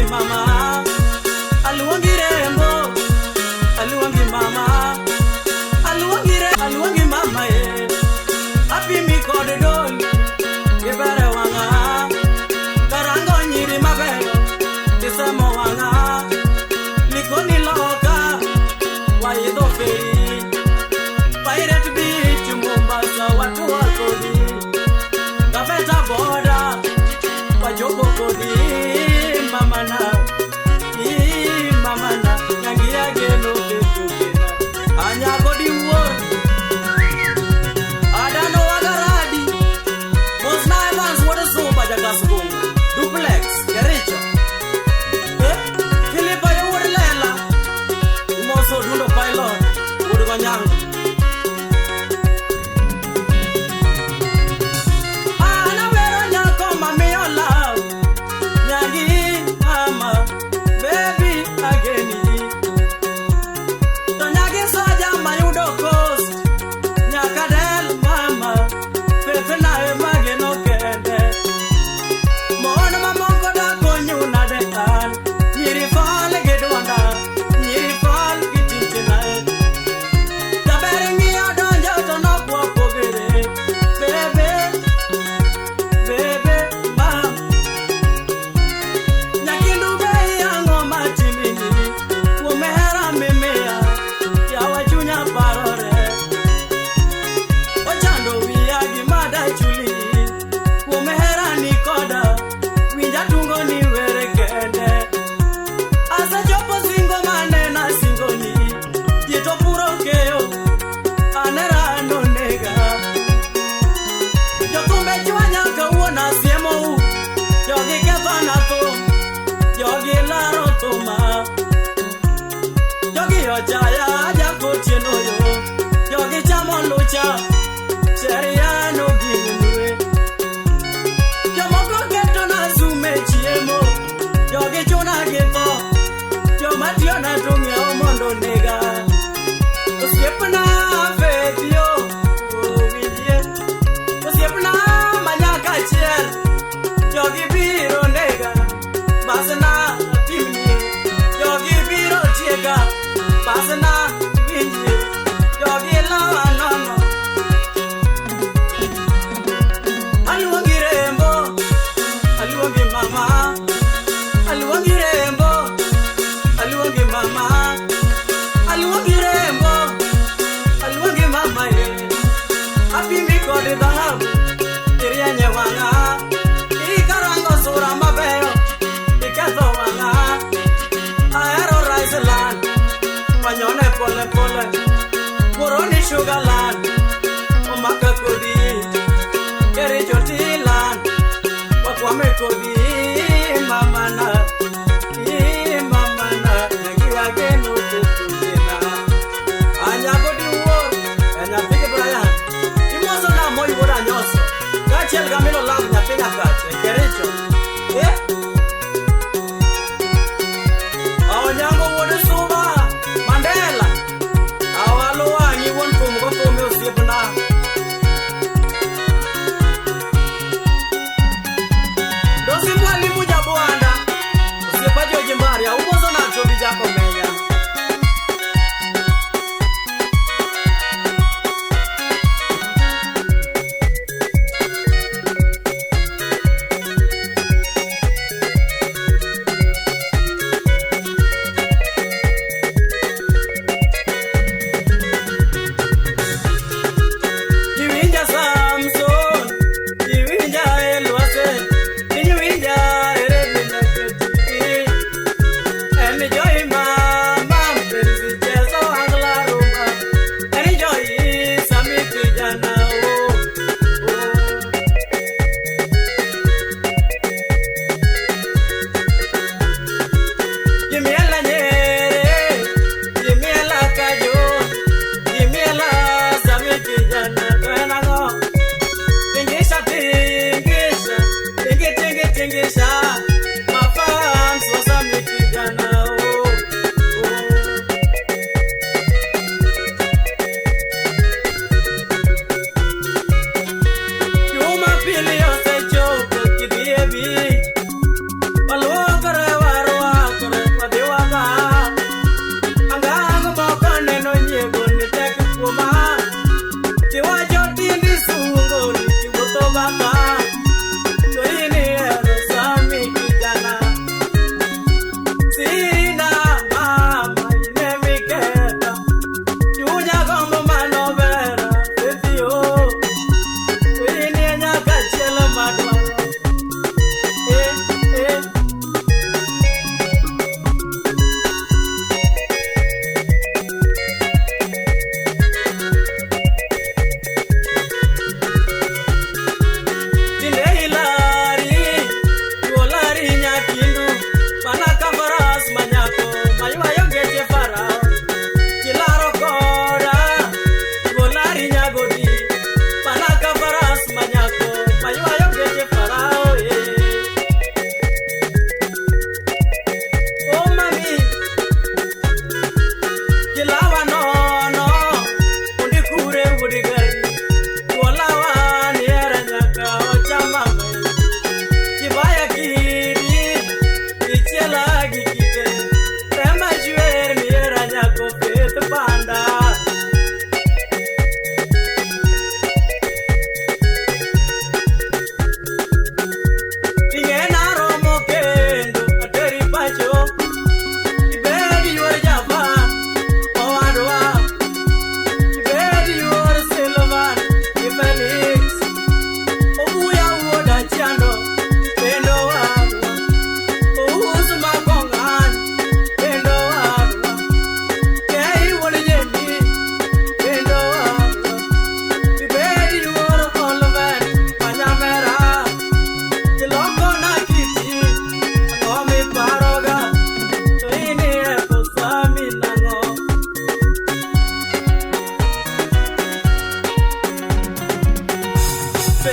mama, aluongi rembo, aluongi mama, aluongi mama ye. Happy mi kod dol, ibere wanga, karango nyiri mabeyo, isemo wanga, likoni loka, waido feri, Pirate Beach Mombasa watu wakodi, Gaveta boda, wajogo kodi, mama na, nyangia geno ketukena, anya kodi war, adano wagaradi, Mosna Evans wada soba jagaskungu, Duplex, Kericho, Philippa ya wada lela, Moso dundo pilot, wada ganyangu, Jaya jako tieno yo, yogi chamo lucha, seria no ginwe. Yomoko geto na sume chiemo, yogi chona geto, yomatio na tunge omondo nega. Usiepna fetio, uvidie, usiepna manyaka chiel, yogi biro nega, basena pimni, yogi biro chiega. Pasana, winji, yogi lawa nono. Aluongi rembo, aluongi mama, aluongi rembo, aluongi mama, aluongi rembo, aluongi mama ye. Happy mi kodi dhahabu, iria nyewanga, ikarango sura mabeyo, iketho wanga, aero rice land. Panyone pole pole, Muroni sugar land, Omaka kodi, Kericho tea land, Wakwame kodi, mamana, Nagi again no tetuna. Anya kodi war, anya pike Brian, Imoso na moi wora nyoso, Kachel gamilo lag nya pina kache, Kericho, Aonyango wode suba. Mandela, awalo anyi won kum go kum yo sipna. Dosi mwali muja bwanda, usipajo jimbaria, umozo na chobi jako menya.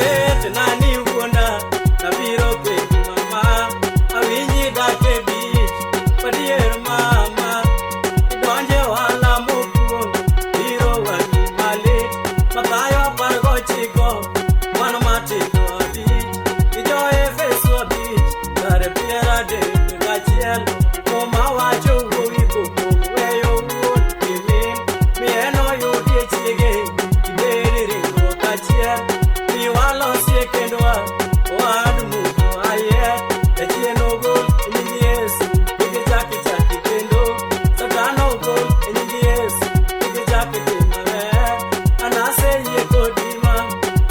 bet nani uona na biro ke mama awinyi dake beach padier mama donje wala mukuon biro wani mali matayo pargo chiko mano matiko adi ijoe feso beach dare piera de gachiel mama wacho wiko weyo wuot kimin mieno yudie chige iberi ringo gachiel mi walo siekendwa wadu aye echieno go nyingi Yesu ike jaki jaki kendo satano go nyingi Yesu ike jaki kendo anase ye kodima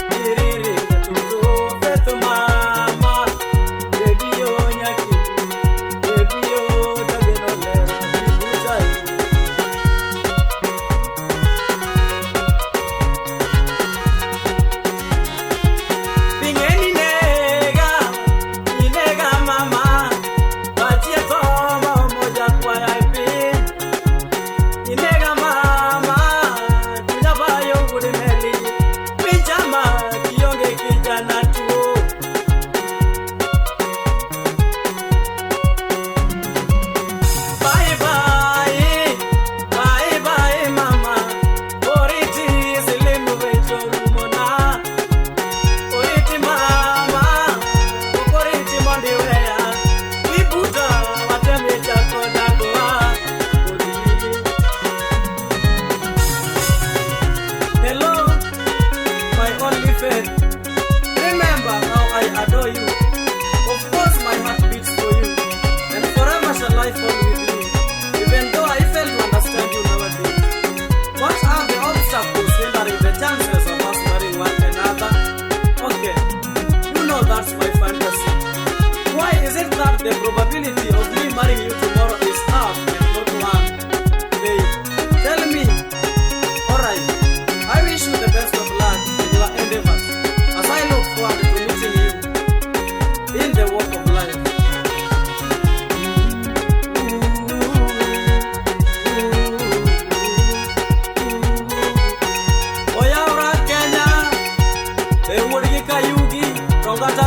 diriri tuto feto mama radio nyaki radio dageno lera buzai Bingeni nega mama Bachie tomo moja kwa yaipi Inega mama Tunabayo kudimeli Pinchama kionge kijana tuo Bye bye Bye bye mama Oriti silimu vecho rumona Oriti mama, oriti mondiwea, wibuta wateme chako dagoa. Hello, my only faith. Remember how I adore you. Of course my heart beats for you, and forever shall I fall with you. Even though I fail to understand you nowadays. What are the obstacles hindering the chances of us marrying one another? Okay, you know that's my fantasy. Why is it that the probability of me marrying you tomorrow is half and not one? Babe, tell me. Alright, I wish you the best of luck in your endeavors as I look forward to meeting you in the walk of life. Oya ora Kenya, Ewurgi Kayugi, Rongata